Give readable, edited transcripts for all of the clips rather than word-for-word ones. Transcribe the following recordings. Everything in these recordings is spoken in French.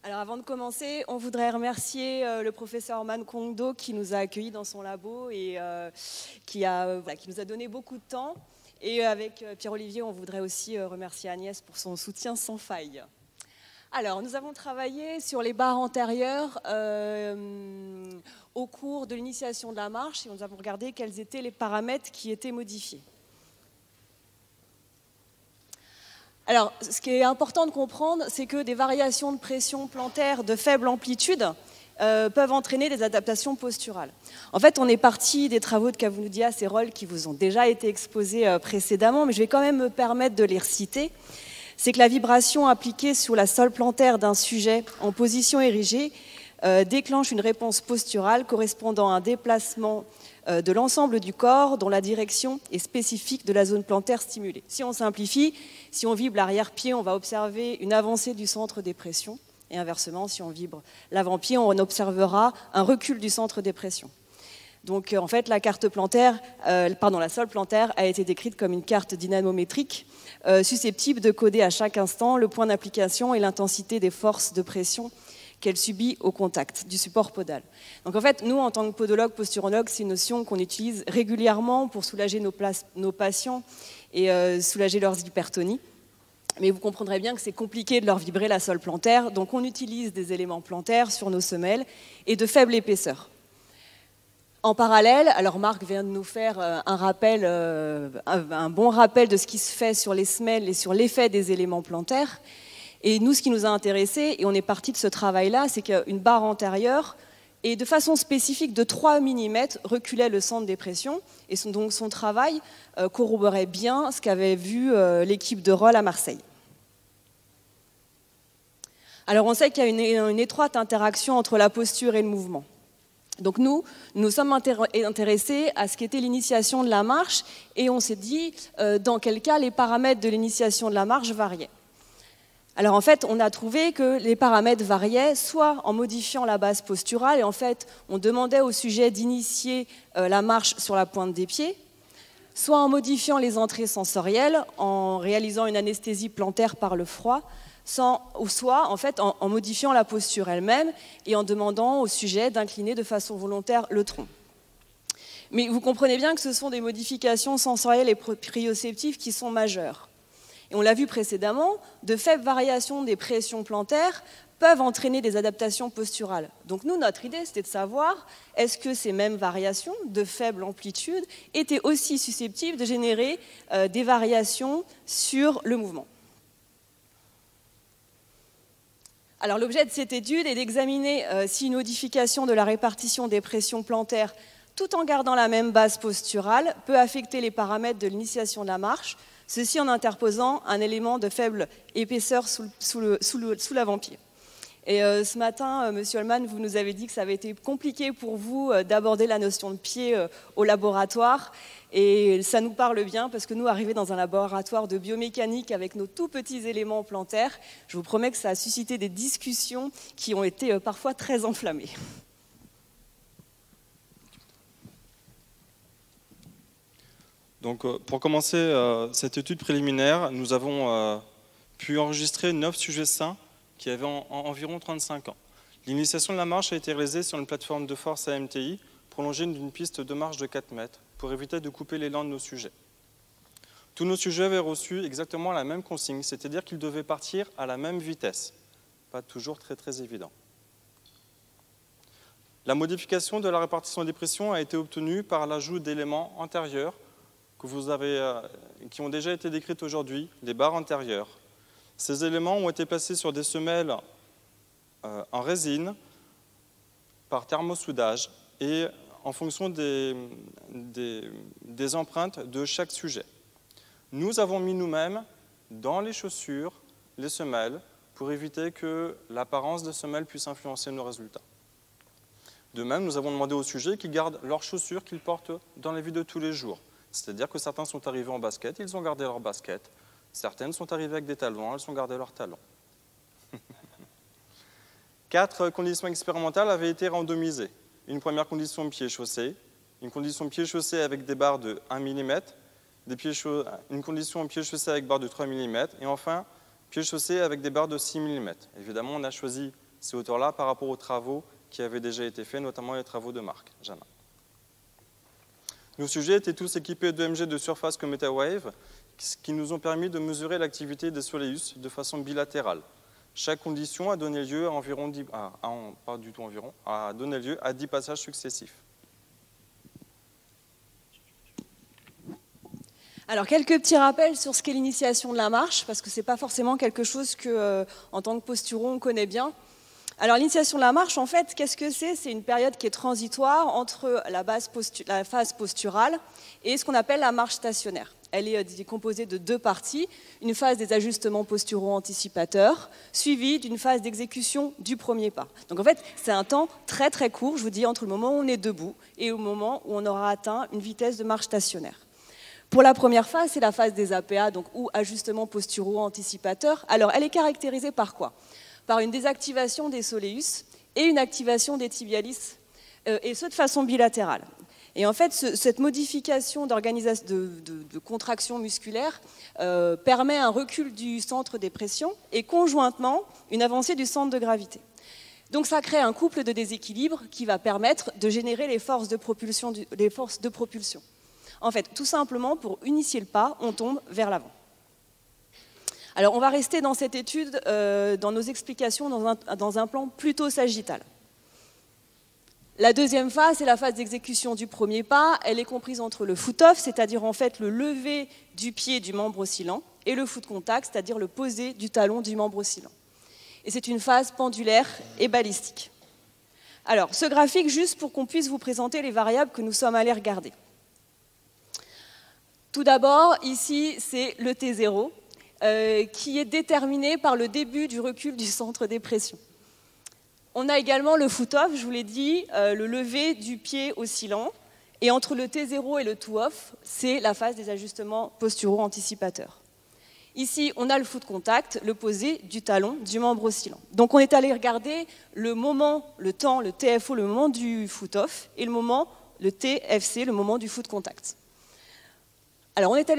Alors avant de commencer, on voudrait remercier le professeur Man Kong-do qui nous a accueillis dans son labo et qui nous a donné beaucoup de temps. Et avec Pierre-Olivier, on voudrait aussi remercier Agnès pour son soutien sans faille. Alors, nous avons travaillé sur les barres antérieures au cours de l'initiation de la marche et nous avons regardé quels étaient les paramètres qui étaient modifiés. Alors, ce qui est important de comprendre, c'est que des variations de pression plantaire de faible amplitude peuvent entraîner des adaptations posturales. En fait, on est parti des travaux de Kavunoudias et Roll qui vous ont déjà été exposés précédemment, mais je vais quand même me permettre de les reciter. C'est que la vibration appliquée sur la sole plantaire d'un sujet en position érigée déclenche une réponse posturale correspondant à un déplacement de l'ensemble du corps dont la direction est spécifique de la zone plantaire stimulée. Si on simplifie, si on vibre l'arrière-pied, on va observer une avancée du centre des pressions. Et inversement, si on vibre l'avant-pied, on observera un recul du centre des pressions. Donc en fait, la sole plantaire a été décrite comme une carte dynamométrique susceptible de coder à chaque instant le point d'application et l'intensité des forces de pression qu'elle subit au contact du support podal. Donc en fait, nous, en tant que podologues, posturologues, c'est une notion qu'on utilise régulièrement pour soulager nos patients et soulager leurs hypertonies. Mais vous comprendrez bien que c'est compliqué de leur vibrer la sole plantaire, donc on utilise des éléments plantaires sur nos semelles et de faible épaisseur. En parallèle, alors Marc vient de nous faire un bon rappel de ce qui se fait sur les semelles et sur l'effet des éléments plantaires. Et nous, ce qui nous a intéressés, et on est parti de ce travail-là, c'est qu'une barre antérieure, et de façon spécifique de 3 mm, reculait le centre des pressions. Et donc son travail corroborait bien ce qu'avait vu l'équipe de Roll à Marseille. Alors on sait qu'il y a une étroite interaction entre la posture et le mouvement. Donc nous sommes intéressés à ce qu'était l'initiation de la marche et on s'est dit dans quel cas les paramètres de l'initiation de la marche variaient. Alors en fait, on a trouvé que les paramètres variaient soit en modifiant la base posturale et en fait, on demandait au sujet d'initier la marche sur la pointe des pieds, soit en modifiant les entrées sensorielles, en réalisant une anesthésie plantaire par le froid, ou soit en fait en modifiant la posture elle-même et en demandant au sujet d'incliner de façon volontaire le tronc. Mais vous comprenez bien que ce sont des modifications sensorielles et proprioceptives qui sont majeures. Et on l'a vu précédemment, de faibles variations des pressions plantaires peuvent entraîner des adaptations posturales. Donc nous, notre idée, c'était de savoir est-ce que ces mêmes variations de faible amplitude étaient aussi susceptibles de générer des variations sur le mouvement. Alors l'objet de cette étude est d'examiner si une modification de la répartition des pressions plantaires tout en gardant la même base posturale peut affecter les paramètres de l'initiation de la marche, ceci en interposant un élément de faible épaisseur sous l'avant-pied. Et ce matin, Monsieur Holman, vous nous avez dit que ça avait été compliqué pour vous d'aborder la notion de pied au laboratoire. Et ça nous parle bien parce que nous, arrivés dans un laboratoire de biomécanique avec nos tout petits éléments plantaires, je vous promets que ça a suscité des discussions qui ont été parfois très enflammées. Donc, pour commencer cette étude préliminaire, nous avons pu enregistrer 9 sujets sains qui avaient environ 35 ans. L'initiation de la marche a été réalisée sur une plateforme de force AMTI prolongée d'une piste de marche de 4 mètres pour éviter de couper l'élan de nos sujets. Tous nos sujets avaient reçu exactement la même consigne, c'est-à-dire qu'ils devaient partir à la même vitesse. Pas toujours très évident. La modification de la répartition des pressions a été obtenue par l'ajout d'éléments antérieurs qui ont déjà été décrites aujourd'hui, les barres antérieures. Ces éléments ont été placés sur des semelles en résine par thermosoudage et en fonction des empreintes de chaque sujet. Nous avons mis nous-mêmes dans les chaussures les semelles pour éviter que l'apparence des semelles puisse influencer nos résultats. De même, nous avons demandé aux sujets qu'ils gardent leurs chaussures qu'ils portent dans la vie de tous les jours. C'est-à-dire que certains sont arrivés en basket, ils ont gardé leurs baskets. Certaines sont arrivées avec des talons, elles ont gardé leurs talons. 4 conditions expérimentales avaient été randomisées. Une première condition pied-chaussée, une condition pied-chaussée avec des barres de 1 mm, une condition pied-chaussée avec barre de 3 mm, et enfin pied-chaussée avec des barres de 6 mm. Évidemment, on a choisi ces hauteurs-là par rapport aux travaux qui avaient déjà été faits, notamment les travaux de Marc Janin. Nos sujets étaient tous équipés d'EMG de surface comme MetaWave, qui nous ont permis de mesurer l'activité des Soleus de façon bilatérale. Chaque condition a donné lieu à environ 10, pas du tout environ, a donné lieu à 10 passages successifs. Alors, quelques petits rappels sur ce qu'est l'initiation de la marche, parce que ce n'est pas forcément quelque chose que, en tant que posturon, on connaît bien. Alors, l'initiation de la marche, en fait, qu'est-ce que c'est? C'est une période qui est transitoire entre la phase posturale et ce qu'on appelle la marche stationnaire. Elle est composée de deux parties, une phase des ajustements posturaux anticipateurs, suivie d'une phase d'exécution du premier pas. Donc en fait, c'est un temps très très court, je vous dis, entre le moment où on est debout et au moment où on aura atteint une vitesse de marche stationnaire. Pour la première phase, c'est la phase des APA, donc ou ajustements posturaux anticipateurs. Alors, elle est caractérisée par quoi? Par une désactivation des soleus et une activation des tibialis, et ce de façon bilatérale. Et en fait, cette modification d'organisation de contraction musculaire permet un recul du centre des pressions et conjointement une avancée du centre de gravité. Donc ça crée un couple de déséquilibre qui va permettre de générer les forces de propulsion. En fait, tout simplement, pour initier le pas, on tombe vers l'avant. Alors, on va rester dans cette étude, dans nos explications, dans un plan plutôt sagittal. La deuxième phase, c'est la phase d'exécution du premier pas. Elle est comprise entre le foot-off, c'est-à-dire en fait le lever du pied du membre oscillant, et le foot contact, c'est-à-dire le poser du talon du membre oscillant. Et c'est une phase pendulaire et balistique. Alors, ce graphique, juste pour qu'on puisse vous présenter les variables que nous sommes allés regarder. Tout d'abord, ici, c'est le T0, qui est déterminé par le début du recul du centre des pressions. On a également le foot-off, je vous l'ai dit, le lever du pied oscillant. Et entre le T0 et le two-off, c'est la phase des ajustements posturaux anticipateurs. Ici, on a le foot contact, le posé du talon du membre oscillant. Donc on est allé regarder le moment, le temps, le TFO, le moment du foot-off, et le moment, le TFC, le moment du foot contact. Alors, on est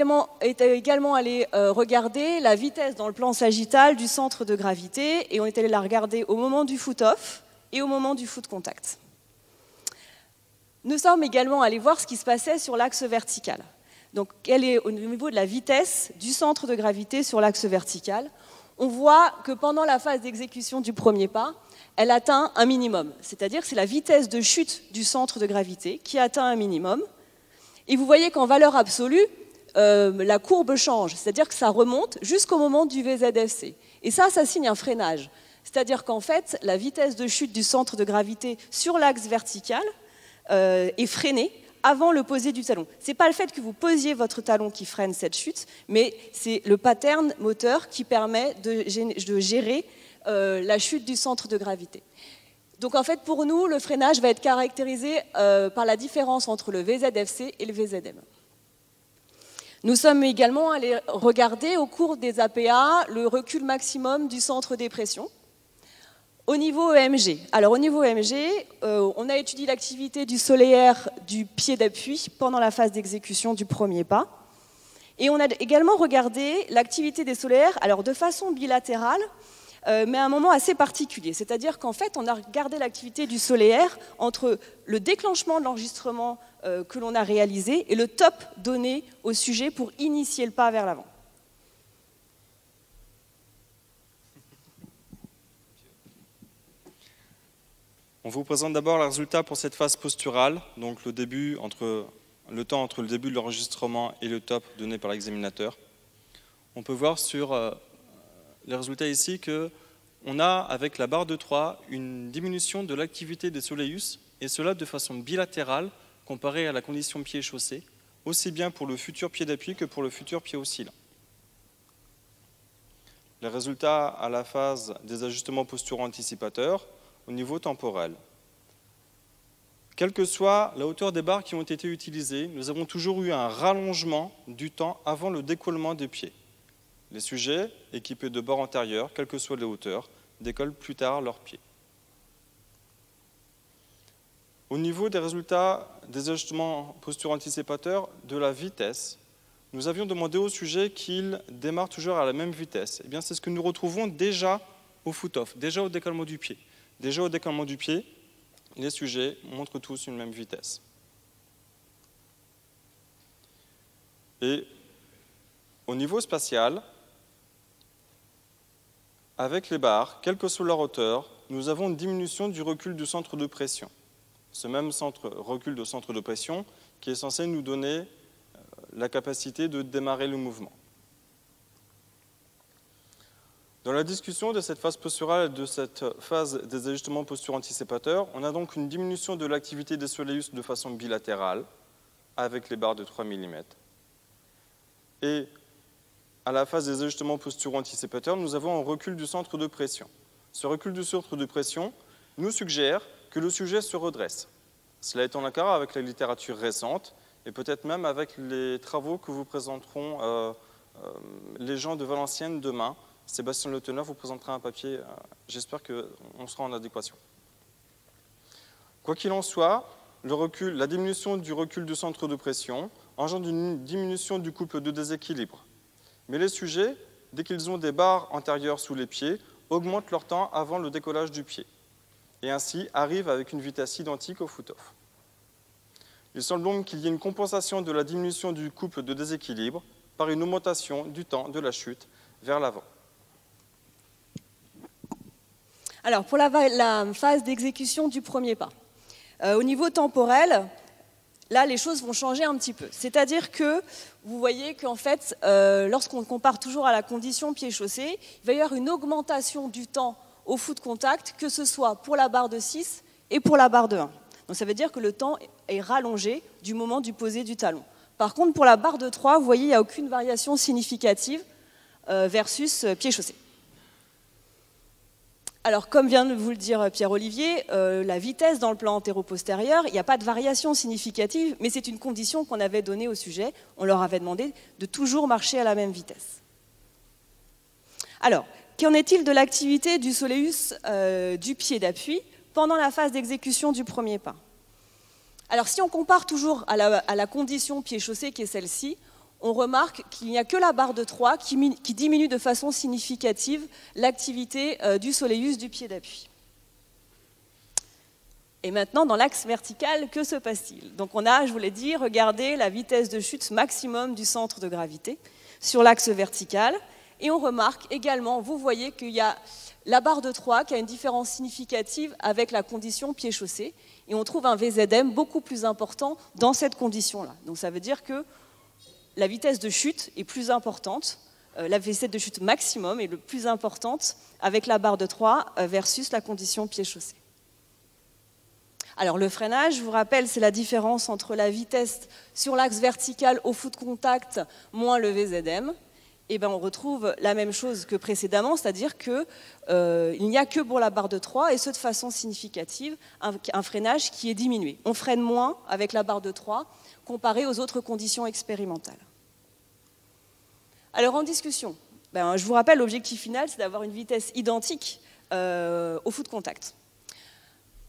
également allé regarder la vitesse dans le plan sagittal du centre de gravité et on est allé la regarder au moment du foot-off et au moment du foot contact. Nous sommes également allés voir ce qui se passait sur l'axe vertical. Donc, quel est au niveau de la vitesse du centre de gravité sur l'axe vertical? On voit que pendant la phase d'exécution du premier pas, elle atteint un minimum. C'est-à-dire que c'est la vitesse de chute du centre de gravité qui atteint un minimum. Et vous voyez qu'en valeur absolue, la courbe change, c'est-à-dire que ça remonte jusqu'au moment du VZFC. Et ça signe un freinage. C'est-à-dire qu'en fait, la vitesse de chute du centre de gravité sur l'axe vertical est freinée avant le posé du talon. Ce n'est pas le fait que vous posiez votre talon qui freine cette chute, mais c'est le pattern moteur qui permet de gérer la chute du centre de gravité. Donc en fait, pour nous, le freinage va être caractérisé par la différence entre le VZFC et le VZM. Nous sommes également allés regarder au cours des APA le recul maximum du centre des pressions au niveau EMG. Alors au niveau EMG, on a étudié l'activité du solaire du pied d'appui pendant la phase d'exécution du premier pas. Et on a également regardé l'activité des solaires, alors de façon bilatérale, mais à un moment assez particulier. C'est-à-dire qu'en fait, on a regardé l'activité du solaire entre le déclenchement de l'enregistrement que l'on a réalisé et le top donné au sujet pour initier le pas vers l'avant. On vous présente d'abord les résultats pour cette phase posturale, donc le temps entre le début de l'enregistrement et le top donné par l'examinateur. On peut voir sur les résultats ici qu'on a, avec la barre de 3, une diminution de l'activité des soleus, et cela de façon bilatérale, comparé à la condition pied chaussé, aussi bien pour le futur pied d'appui que pour le futur pied oscillant. Les résultats à la phase des ajustements posturaux anticipateurs au niveau temporel. Quelle que soit la hauteur des barres qui ont été utilisées, nous avons toujours eu un rallongement du temps avant le décollement des pieds. Les sujets, équipés de barres antérieures, quelles que soient les hauteurs, décollent plus tard leurs pieds. Au niveau des résultats des ajustements posturaux anticipateurs de la vitesse, nous avions demandé au sujet qu'il démarre toujours à la même vitesse. Eh bien, c'est ce que nous retrouvons déjà au foot-off, déjà au décollement du pied. Déjà au décollement du pied, les sujets montrent tous une même vitesse. Et au niveau spatial, avec les barres, quelle que soit leur hauteur, nous avons une diminution du recul du centre de pression. Ce même recul de centre de pression qui est censé nous donner la capacité de démarrer le mouvement. Dans la discussion de cette phase posturale et de cette phase des ajustements posturaux anticipateurs, on a donc une diminution de l'activité des soleus de façon bilatérale avec les barres de 3 mm. Et à la phase des ajustements posturaux anticipateurs, nous avons un recul du centre de pression. Ce recul du centre de pression nous suggère que le sujet se redresse. Cela est en accord avec la littérature récente et peut-être même avec les travaux que vous présenteront les gens de Valenciennes demain. Sébastien Le Teneur vous présentera un papier, j'espère qu'on sera en adéquation. Quoi qu'il en soit, la diminution du recul du centre de pression engendre une diminution du couple de déséquilibre. Mais les sujets, dès qu'ils ont des barres antérieures sous les pieds, augmentent leur temps avant le décollage du pied, et ainsi arrivent avec une vitesse identique au foot-off. Il semble donc qu'il y ait une compensation de la diminution du couple de déséquilibre par une augmentation du temps de la chute vers l'avant. Alors, pour la phase d'exécution du premier pas, au niveau temporel, là, les choses vont changer un petit peu. C'est-à-dire que vous voyez qu'en fait, lorsqu'on compare toujours à la condition pied-chaussée, il va y avoir une augmentation du temps au foot contact, que ce soit pour la barre de 6 et pour la barre de 1. Donc ça veut dire que le temps est rallongé du moment du posé du talon. Par contre, pour la barre de 3, vous voyez, il n'y a aucune variation significative versus pied-chaussée. Alors, comme vient de vous le dire Pierre-Olivier, la vitesse dans le plan antéro-postérieur, il n'y a pas de variation significative, mais c'est une condition qu'on avait donnée au sujet. On leur avait demandé de toujours marcher à la même vitesse. Alors, qu'en est-il de l'activité du soleus du pied d'appui pendant la phase d'exécution du premier pas? Alors, si on compare toujours à la condition pied-chaussée qui est celle-ci, on remarque qu'il n'y a que la barre de 3 qui diminue de façon significative l'activité du soleus du pied d'appui. Et maintenant, dans l'axe vertical, que se passe-t-il? Donc on a, je vous l'ai dit, regardé la vitesse de chute maximum du centre de gravité sur l'axe vertical. Et on remarque également, vous voyez qu'il y a la barre de 3 qui a une différence significative avec la condition pied-chaussée. Et on trouve un VZM beaucoup plus important dans cette condition-là. Donc ça veut dire que la vitesse de chute est plus importante, la vitesse de chute maximum est le plus importante avec la barre de 3 versus la condition pied-chaussée. Alors le freinage, je vous rappelle, c'est la différence entre la vitesse sur l'axe vertical au foot contact moins le VZM. Et bien on retrouve la même chose que précédemment, c'est-à-dire qu'il n'y a que pour la barre de 3, et ce de façon significative, un freinage qui est diminué. On freine moins avec la barre de 3 comparé aux autres conditions expérimentales. Alors en discussion, je vous rappelle, l'objectif final, c'est d'avoir une vitesse identique au foot contact.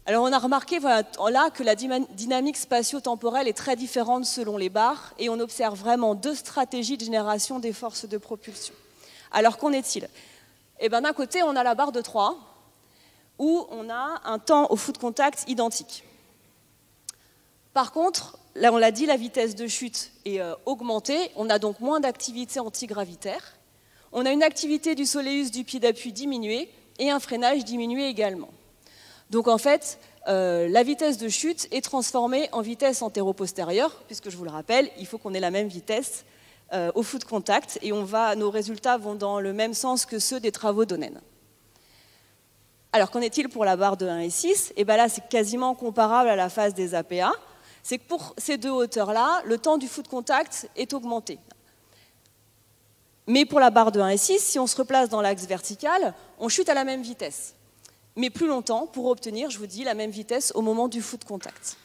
Alors on a remarqué là que la dynamique spatio-temporelle est très différente selon les barres, et on observe vraiment deux stratégies de génération des forces de propulsion. Alors qu'en est-il? D'un côté, on a la barre de 3, où on a un temps au foot contact identique. Par contre, là on l'a dit, la vitesse de chute est augmentée, on a donc moins d'activité antigravitaire, on a une activité du soleus du pied d'appui diminuée et un freinage diminué également. Donc en fait, la vitesse de chute est transformée en vitesse antéro-postérieure, puisque je vous le rappelle, il faut qu'on ait la même vitesse au foot contact, et nos résultats vont dans le même sens que ceux des travaux d'Onen. Alors qu'en est-il pour la barre de 1 et 6? Là c'est quasiment comparable à la phase des APA. C'est que pour ces deux hauteurs-là, le temps du foot contact est augmenté. Mais pour la barre de 1 et 6, si on se replace dans l'axe vertical, on chute à la même vitesse, mais plus longtemps pour obtenir, je vous dis, la même vitesse au moment du foot contact.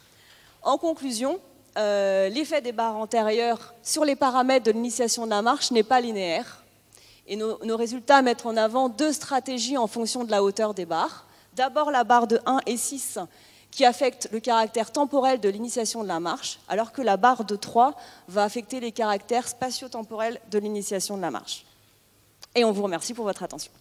En conclusion, l'effet des barres antérieures sur les paramètres de l'initiation de la marche n'est pas linéaire. Et nos résultats mettent en avant deux stratégies en fonction de la hauteur des barres. D'abord la barre de 1 et 6 qui affecte le caractère temporel de l'initiation de la marche, alors que la barre de 3 va affecter les caractères spatio-temporels de l'initiation de la marche. Et on vous remercie pour votre attention.